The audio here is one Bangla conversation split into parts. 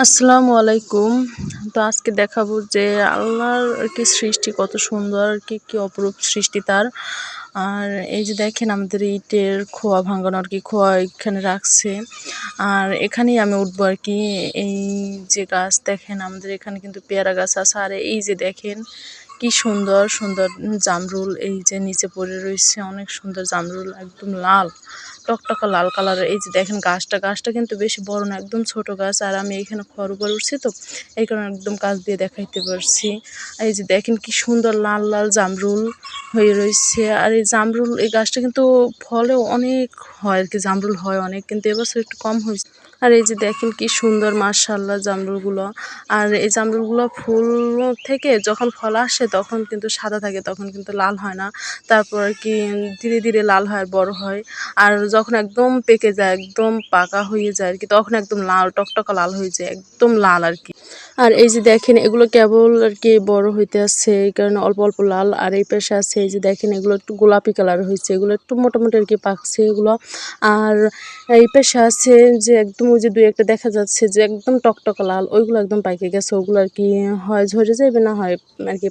আসসালামু আলাইকুম। তো আজকে দেখাবো যে আল্লাহর সৃষ্টি কত সুন্দর, কি অপরূপ সৃষ্টি তার। আর এই যে দেখেন আমাদের ইটের খোয়া ভাঙানো খোয়া এখানে রাখছে। আর এখানেই আমি উঠবো এই যে গাছ দেখেন আমাদের এখানে কিন্তু পেয়ারা গাছ আছে। আর এই যে দেখেন কি সুন্দর সুন্দর জামরুল এই যে নিচে পড়ে রয়েছে, অনেক সুন্দর জামরুল, একদম লাল টকটকা লাল কালারের। এই যে দেখেন গাছটা কিন্তু বেশি বড় না, একদম ছোট গাছ। আর আমি এখানে খড় উপর উঠছি, তো এই কারণে একদম কাছ দিয়ে দেখাইতে পারছি। এই যে দেখেন কি সুন্দর লাল লাল জামরুল হয়ে রয়েছে। আর এই জামরুল এই গাছটা কিন্তু ফলেও অনেক হয় জামরুল হয় অনেক, কিন্তু এবছর একটু কম হয়েছে। আর এই যে দেখেন কি সুন্দর মাশাআল্লাহ জামরুলগুলো। আর এই জামরুলগুলো ফুল থেকে যখন ফল আসে তখন কিন্তু সাদা থাকে, তখন কিন্তু লাল হয় না। তারপর ধীরে ধীরে লাল হয় আর বড় হয়। আর যখন একদম পেকে যায়, একদম পাকা হয়ে যায় তখন একদম লাল টকটকা লাল হয়ে যায়, একদম লাল আর এই যে দেখেন এগুলো কেবল বড় হইতে আসছে, এই কারণে অল্প অল্প লাল। আর এই পাশে আছে এই যে দেখেন এগুলো একটু গোলাপি কালার হয়েছে, এগুলো একটু মোটামুটি পাকছে এগুলো। আর এই পাশে আছে যে একদম ওই যে দুই একটা দেখা যাচ্ছে যে একদম টকটকা লাল, ওইগুলো একদম পাইকে গেছে। ওগুলো হয় ঝরে যাবে, না হয়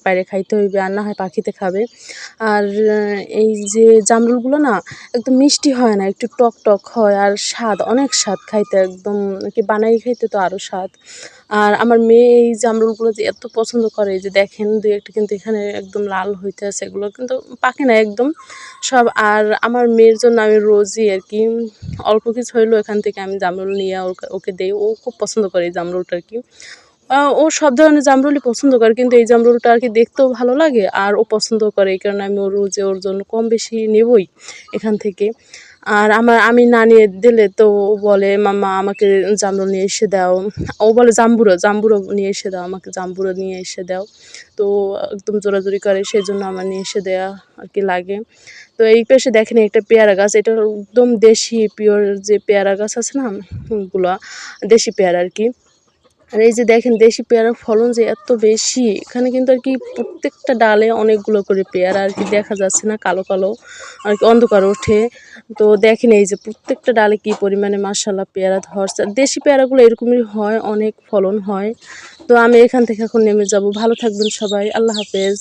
পাইরে খাইতে হইবে, আর না হয় পাখিতে খাবে। আর এই যে জামরুলগুলো না একদম মিষ্টি হয় না, একটু টক টক হয় আর স্বাদ, অনেক স্বাদ খাইতে, একদম বানাই খাইতে তো আরও স্বাদ। আর আমার মেয়ে এই জামরুলগুলো যে এত পছন্দ করে, এই যে দেখেন দুই একটা কিন্তু এখানে একদম লাল হইতে আছে, এগুলো কিন্তু পাকে না একদম সব। আর আমার মেয়ের জন্য আমি রোজই অল্প কিছু হইলেও এখান থেকে আমি জামরুল নিয়ে ওকে দেই। ও খুব পছন্দ করে এই জামরুলটা ও সব ধরনের জামরুলই পছন্দ করে, কিন্তু এই জামরুলটা দেখতেও ভালো লাগে আর ও পছন্দ করে, এই কারণে আমি ওর জন্য কম বেশি নেবই এখান থেকে। আর আমি না নিয়ে দিলে তো ও বলে, মাম্মা আমাকে জামরুল নিয়ে এসে দাও। ও বলে জাম্বুরো নিয়ে এসে দাও, আমাকে জাম্বুরো নিয়ে এসে দাও। তো একদম জোরাজুরি করে, সেই জন্য আমার নিয়ে এসে দেওয়া লাগে। তো এই পাশে দেখেন একটা পেয়ারা গাছ, এটা একদম দেশি পিওর যে পেয়ারা গাছ আছে না, ওগুলো দেশি পেয়ারা আর এই যে দেখেন দেশি পেয়ারার ফলন যে এত বেশি, এখানে কিন্তু প্রত্যেকটা ডালে অনেকগুলো করে পেয়ারা দেখা যাচ্ছে না, কালো কালো অন্ধকার ওঠে। তো দেখেন এই যে প্রত্যেকটা ডালে কি পরিমাণে মাশাআল্লাহ পেয়ারা ধরছে। দেশি পেয়ারাগুলো এরকমই হয়, অনেক ফলন হয়। তো আমি এখান থেকে এখন নেমে যাব। ভালো থাকবেন সবাই, আল্লাহ হাফেজ।